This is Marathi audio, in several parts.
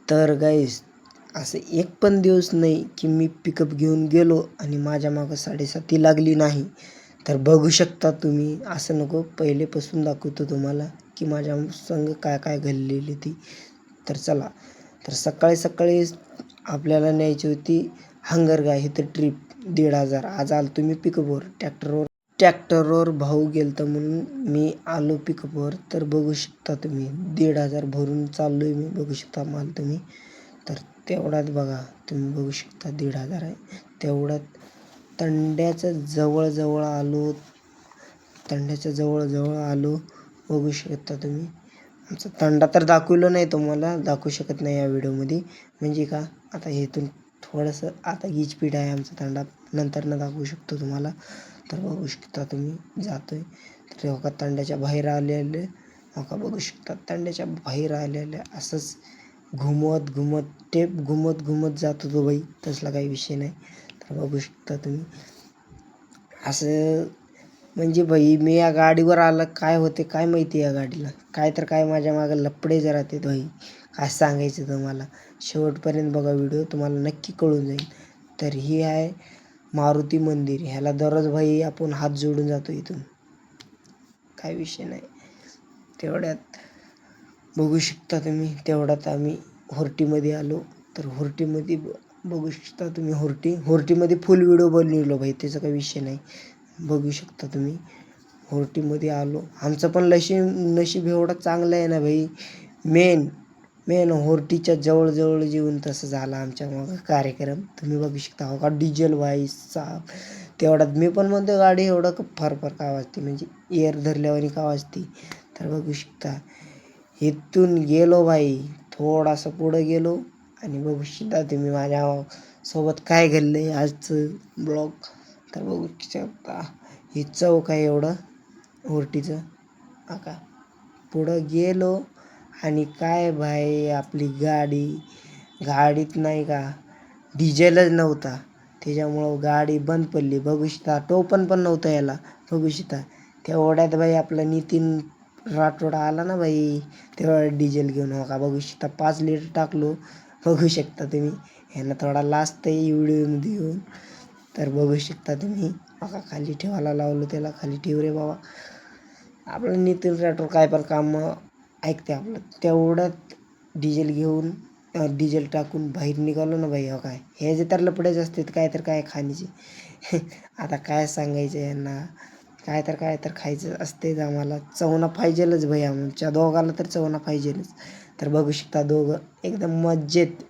तर गाईस असं एक पण दिवस नाही की मी पिकअप घेऊन गेलो आणि माझ्या मागं 7:30 लागली नाही. तर बघू शकता तुम्ही. असं नको, पहिलेपासून दाखवतो तुम्हाला की माझ्या संग काय काय घडलेली ती. तर चला, तर सकाळी सकाळी आपल्याला न्यायची होती हंगरगाव इथं ट्रिप 1,500. आज आलो तुम्ही पिकअपवर ट्रॅक्टरवर भाऊ गेलता म्हणून मी आलो पिकअपवर. तर बघू शकता तुम्ही 1,500 भरून चाललो आहे मी. बघू शकता माल तुम्ही. तर तेवढ्यात बघा तुम्ही, बघू शकता 1,500 आहे. तेवढ्यात तंड्याच्या जवळ आलो. बघू शकता तुम्ही. आमचा तंडा तर दाखवलं नाही, तुम्हाला दाखवू शकत नाही या व्हिडिओमध्ये. म्हणजे का, आता इथून थोडंसं आता गीचपीठ आहे आमचा तंडा, नंतर दाखवू शकतो तुम्हाला. तर बघू शकता तुम्ही जातोय. तर हो का तंड्याच्या बाहेर आलेले, हो का बघू शकता तंड्याच्या बाहेर आलेले असंच घुमत जात होतो बाई. तसला काही विषय नाही. तर बघू शकता तुम्ही असं. म्हणजे बाई मी या गाडीवर आलं, काय होते काय माहिती या गाडीला. काय माझ्या मागं लफडे जरा ते बाई, काय सांगायचं तुम्हाला. शेवटपर्यंत बघा व्हिडिओ, तुम्हाला नक्की कळून जाईल. तर ही आहे मारुती मंदिर. ह्याला दररोज भाई आपण हात जोडून जातो इथून, काय विषय नाही. तेवढ्यात बघू शकता तुम्ही, तेवढ्यात आम्ही होर्टीमध्ये आलो. तर होर्टीमध्ये बघू शकता तुम्ही, होर्टीमध्ये फुल व्हिडिओ बनवलो भाई, त्याचा काही विषय नाही. बघू शकता तुम्ही होर्टीमध्ये आलो. आमचं पण नशीब एवढं चांगलं आहे ना भाई. मेन होर्टीच्या जवळ जेवून तसं झाला आमच्या मग कार्यक्रम. तुम्ही बघू शकता हो का डिझेल भाई साहेब. तेवढ्यात मी पण म्हणतो गाडी एवढं फार का वाजते, म्हणजे एअर धरल्यावर का वाजते. तर बघू शकता इथून गेलो भाई, थोडासा पुढं गेलो आणि बघू शकता तुम्ही माझ्या सोबत काय घडलं आजचं ब्लॉग. तर बघू शकता हे चौक आहे एवढं होर्टीचं. का पुढं गेलो आणि काय भाई, आपली गाडीत नाही का डिझेलच नव्हता, त्याच्यामुळं गाडी बंद पडली. बघू शकता टोपण पण नव्हतं याला. बघू शकता तेवढ्यात भाई आपला नितीन राठोड आला ना भाई, तेवढा डिझेल घेऊन. हो का बघू शकता 5 लिटर टाकलो. बघू शकता तुम्ही, ह्यांना थोडा लास्ट आहे व्हिडिओमध्ये येऊन. तर बघू शकता तुम्ही, बघा खाली ठेवायला लावलं त्याला, खाली ठेव रे बाबा. आपलं नितीन राठोड काय पण काम ऐकते आपलं. तेवढ्यात डिझेल टाकून बाहेर निघालो ना भाई. हो काय हे जे तर लपडेच असतात, काय खाण्याचे. आता काय सांगायचं यांना, काय तर खायचं असतेच आम्हाला. चवना पाहिजेलच भाई, आमच्या दोघाला तर चवना पाहिजेलच. तर बघू शकता दोघं एकदम मज्जेत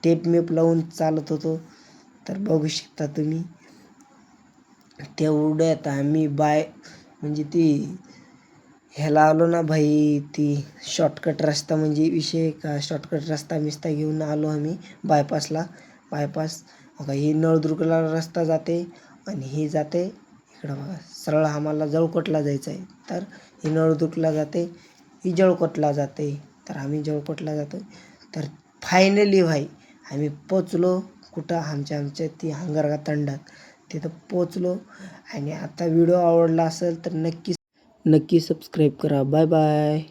टेप मेप लावून चालत होतो. तर बघू शकता तुम्ही तेवढ्यात आम्ही म्हणजे ती ह्याला आलो ना भाई, ती शॉर्टकट रस्ता, म्हणजे विषय का शॉर्टकट रस्ता घेऊन आलो आम्ही बायपास. बघा ही नळदुर्गला रस्ता जाते आणि ही जाते इकडं बघा सरळ. आम्हाला जळकोटला जायचं आहे. तर ही नळदुर्गला जाते, ही जळकोटला जाते. तर आम्ही जळकोटला जातो. तर फायनली भाई आम्ही पोचलो कुठं, आमच्या ती हंगरगा तंडात. तिथं पोचलो. आणि आता व्हिडिओ आवडला असेल तर नक्की सबस्क्राईब करा. Bye bye.